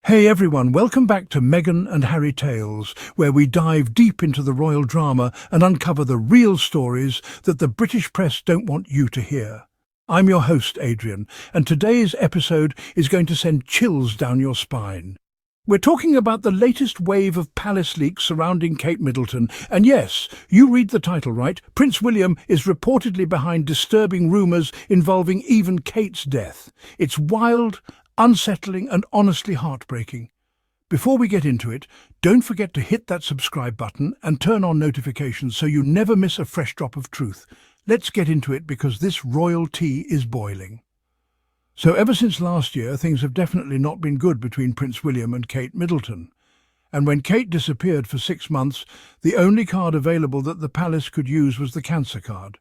Hey everyone, welcome back to Meghan and Harry Tales, where we dive deep into the royal drama and uncover the real stories that the British press don't want you to hear. I'm your host, Adrian, and today's episode is going to send chills down your spine. We're talking about the latest wave of palace leaks surrounding Kate Middleton, and yes, you read the title right, Prince William is reportedly behind disturbing rumours involving even Kate's death. It's wild, unsettling and honestly heartbreaking. Before we get into it, don't forget to hit that subscribe button and turn on notifications so you never miss a fresh drop of truth. Let's get into it because this royal tea is boiling. So ever since last year, things have definitely not been good between Prince William and Kate Middleton. And when Kate disappeared for 6 months, the only card available that the palace could use was the cancer card.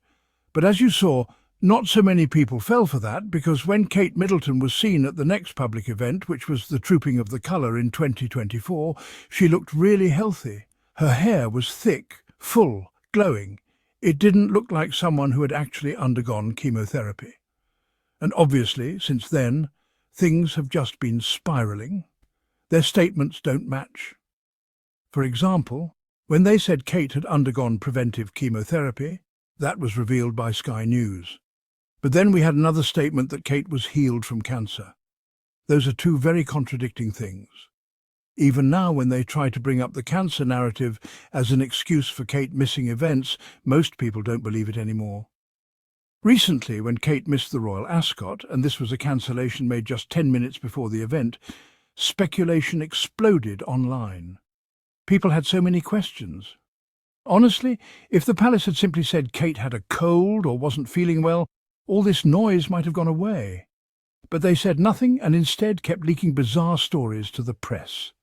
But as you saw, not so many people fell for that, because when Kate Middleton was seen at the next public event, which was the Trooping of the Colour in 2024, she looked really healthy. Her hair was thick, full, glowing. It didn't look like someone who had actually undergone chemotherapy. And obviously, since then, things have just been spiralling. Their statements don't match. For example, when they said Kate had undergone preventive chemotherapy, that was revealed by Sky News. But then we had another statement that Kate was healed from cancer. Those are two very contradicting things. Even now, when they try to bring up the cancer narrative as an excuse for Kate missing events, most people don't believe it anymore. Recently, when Kate missed the Royal Ascot, and this was a cancellation made just 10 minutes before the event, speculation exploded online. People had so many questions. Honestly, if the palace had simply said Kate had a cold or wasn't feeling well, all this noise might have gone away. But they said nothing and instead kept leaking bizarre stories to the press.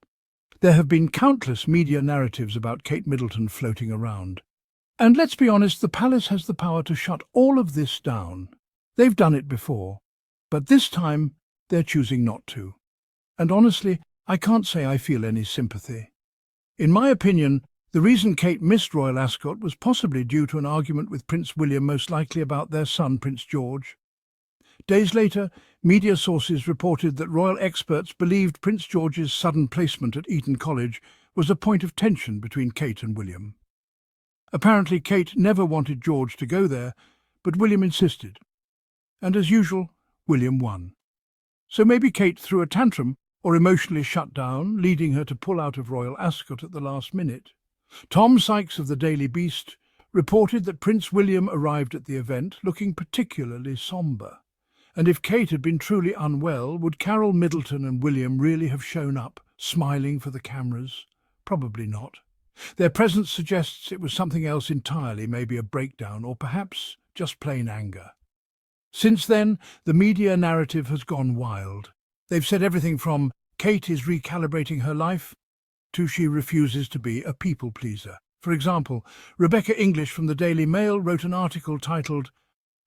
There have been countless media narratives about Kate Middleton floating around. And let's be honest, the palace has the power to shut all of this down. They've done it before, but this time they're choosing not to. And honestly, I can't say I feel any sympathy. In my opinion, the reason Kate missed Royal Ascot was possibly due to an argument with Prince William, most likely about their son, Prince George. Days later, media sources reported that royal experts believed Prince George's sudden placement at Eton College was a point of tension between Kate and William. Apparently, Kate never wanted George to go there, but William insisted. And as usual, William won. So maybe Kate threw a tantrum or emotionally shut down, leading her to pull out of Royal Ascot at the last minute. Tom Sykes of the Daily Beast reported that Prince William arrived at the event looking particularly sombre. And if Kate had been truly unwell, would Carol Middleton and William really have shown up, smiling for the cameras? Probably not. Their presence suggests it was something else entirely, maybe a breakdown or perhaps just plain anger. Since then, the media narrative has gone wild. They've said everything from Kate is recalibrating her life to she refuses to be a people pleaser. For example, Rebecca English from the Daily Mail wrote an article titled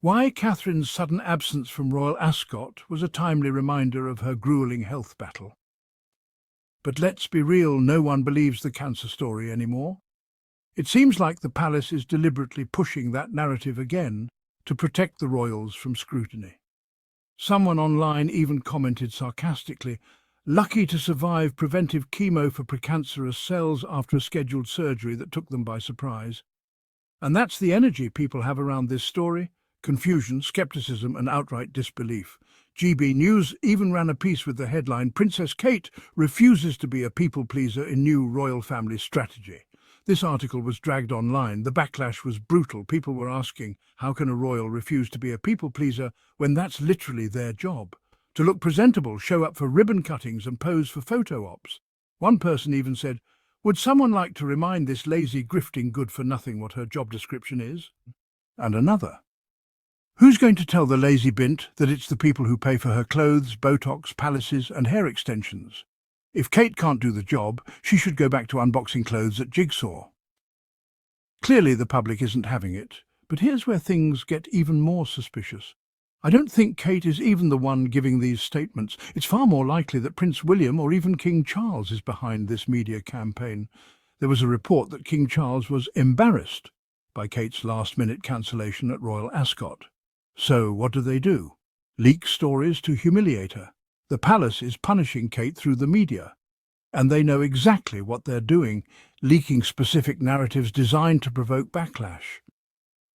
"Why Catherine's Sudden Absence from Royal Ascot Was a Timely Reminder of Her Grueling Health Battle." But let's be real, no one believes the cancer story anymore. It seems like the palace is deliberately pushing that narrative again to protect the royals from scrutiny. Someone online even commented sarcastically, "Lucky to survive preventive chemo for precancerous cells after a scheduled surgery that took them by surprise." And that's the energy people have around this story: confusion, skepticism and outright disbelief. GB News even ran a piece with the headline, "Princess Kate refuses to be a people pleaser in new royal family strategy." This article was dragged online. The backlash was brutal. People were asking, how can a royal refuse to be a people pleaser when that's literally their job? To look presentable, show up for ribbon cuttings and pose for photo ops. One person even said, "Would someone like to remind this lazy, grifting good-for-nothing what her job description is?" And another, "Who's going to tell the lazy bint that it's the people who pay for her clothes, Botox, palaces and hair extensions? If Kate can't do the job, she should go back to unboxing clothes at Jigsaw." Clearly the public isn't having it, but here's where things get even more suspicious. I don't think Kate is even the one giving these statements. It's far more likely that Prince William or even King Charles is behind this media campaign. There was a report that King Charles was embarrassed by Kate's last-minute cancellation at Royal Ascot. So what do? Leak stories to humiliate her. The palace is punishing Kate through the media, and they know exactly what they're doing, leaking specific narratives designed to provoke backlash.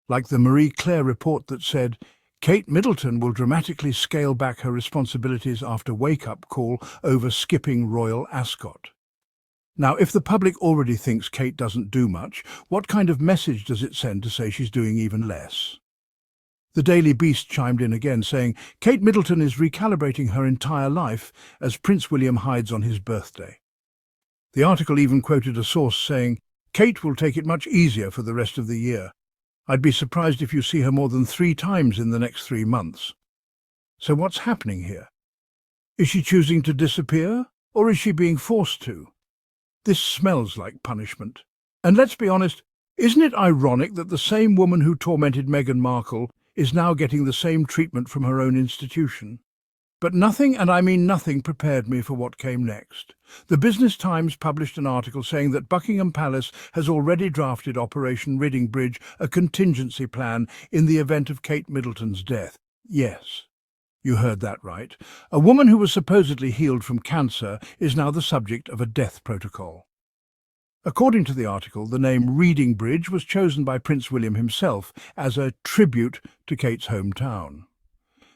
Like the Marie Claire report that said, Kate Middleton will dramatically scale back her responsibilities after wake-up call over skipping Royal Ascot. Now, if the public already thinks Kate doesn't do much, what kind of message does it send to say she's doing even less? The Daily Beast chimed in again, saying, Kate Middleton is recalibrating her entire life as Prince William hides on his birthday. The article even quoted a source saying, Kate will take it much easier for the rest of the year. I'd be surprised if you see her more than 3 times in the next 3 months. So what's happening here? Is she choosing to disappear, or is she being forced to? This smells like punishment. And let's be honest, isn't it ironic that the same woman who tormented Meghan Markle is now getting the same treatment from her own institution? But nothing, and I mean nothing, prepared me for what came next. The Business Times published an article saying that Buckingham Palace has already drafted Operation Riddingbridge, a contingency plan in the event of Kate Middleton's death. Yes, you heard that right. A woman who was supposedly healed from cancer is now the subject of a death protocol. According to the article, the name Riddingbridge was chosen by Prince William himself as a tribute to Kate's hometown.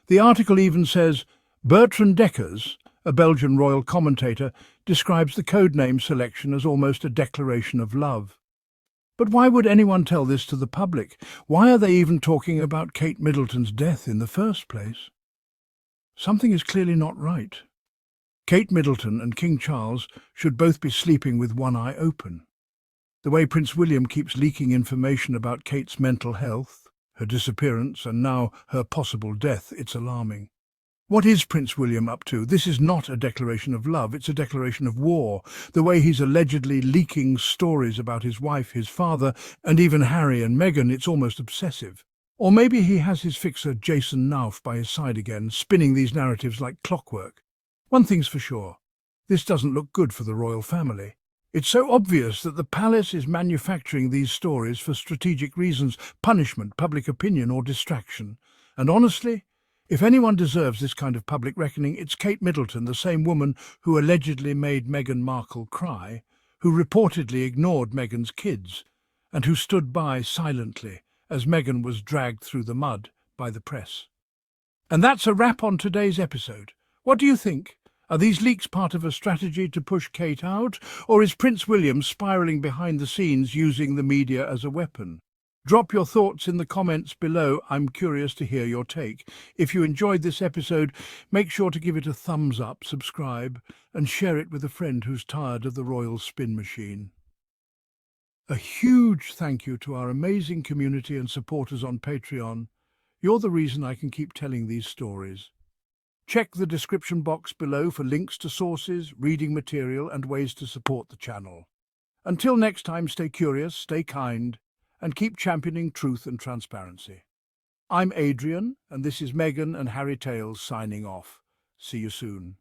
The article even says, Bertrand Deckers, a Belgian royal commentator, describes the codename selection as almost a declaration of love. But why would anyone tell this to the public? Why are they even talking about Kate Middleton's death in the first place? Something is clearly not right. Kate Middleton and King Charles should both be sleeping with one eye open. The way Prince William keeps leaking information about Kate's mental health, her disappearance, and now her possible death, it's alarming. What is Prince William up to? This is not a declaration of love, it's a declaration of war. The way he's allegedly leaking stories about his wife, his father, and even Harry and Meghan, it's almost obsessive. Or maybe he has his fixer Jason Nauf by his side again, spinning these narratives like clockwork. One thing's for sure, this doesn't look good for the royal family. It's so obvious that the palace is manufacturing these stories for strategic reasons, punishment, public opinion, or distraction. And honestly, if anyone deserves this kind of public reckoning, it's Kate Middleton, the same woman who allegedly made Meghan Markle cry, who reportedly ignored Meghan's kids, and who stood by silently as Meghan was dragged through the mud by the press. And that's a wrap on today's episode. What do you think? Are these leaks part of a strategy to push Kate out, or is Prince William spiralling behind the scenes using the media as a weapon? Drop your thoughts in the comments below. I'm curious to hear your take. If you enjoyed this episode, make sure to give it a thumbs up, subscribe, and share it with a friend who's tired of the royal spin machine. A huge thank you to our amazing community and supporters on Patreon. You're the reason I can keep telling these stories. Check the description box below for links to sources, reading material, and ways to support the channel. Until next time, stay curious, stay kind, and keep championing truth and transparency. I'm Adrian, and this is Meghan and Harry Tales signing off. See you soon.